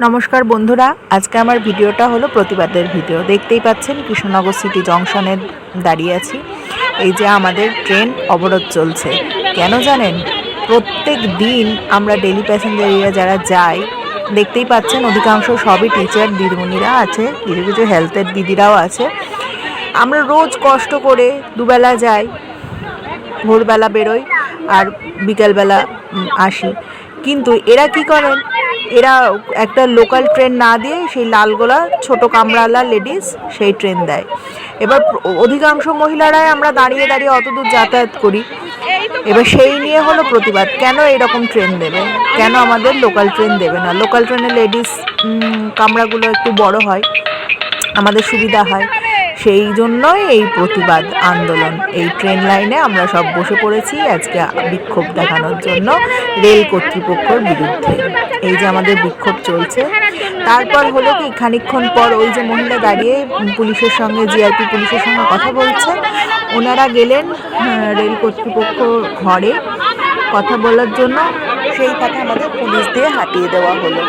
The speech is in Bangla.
নমস্কার বন্ধুরা, আজকে আমার ভিডিওটা হলো প্রতিবাদের ভিডিও। দেখতেই পাচ্ছেন কৃষ্ণনগর সিটি জংশনে দাঁড়িয়ে আছি। এই যে আমাদের ট্রেন অবরোধ চলছে। কেন জানেন? প্রত্যেক দিন আমরা ডেলি প্যাসেঞ্জারিরা যারা যাই, দেখতেই পাচ্ছেন অধিকাংশ সবই টিচার দিদিমণিরা আছে, কিছু কিছু হেলথের দিদিরাও আছে। আমরা রোজ কষ্ট করে দুবেলা যাই, ভোরবেলা বেরোই আর বিকেলবেলা আসি। কিন্তু এরা কি করেন? এরা একটা লোকাল ট্রেন না দিয়ে সেই লালগোলা ছোটো কামরাওয়ালা লেডিস সেই ট্রেন দেয়। এবার অধিকাংশ মহিলারাই আমরা দাঁড়িয়ে দাঁড়িয়ে অত দূর যাতায়াত করি। এবার সেই নিয়ে হলো প্রতিবাদ, কেন এরকম ট্রেন দেবে, কেন আমাদের লোকাল ট্রেন দেবে না। লোকাল ট্রেনে লেডিস কামরাগুলো একটু বড় হয়, আমাদের সুবিধা হয়। সেই জন্যই এই প্রতিবাদ আন্দোলন। এই ট্রেন লাইনে আমরা সব বসে পড়েছি আজকে বিক্ষোভ দেখানোর জন্য রেল কর্তৃপক্ষের বিরুদ্ধে। এই যে আমাদের বিক্ষোভ চলছে। তারপর হলো কি, খানিকক্ষণ পর ওই যে মহিলা দাঁড়িয়ে পুলিশের সঙ্গে, জিআরপি পুলিশের সঙ্গে কথা বলছে, ওনারা গেলেন রেল কর্তৃপক্ষ ঘরে কথা বলার জন্য। সেই কথা আমাদের পুলিশ দিয়ে হাঁটিয়ে দেওয়া হলো।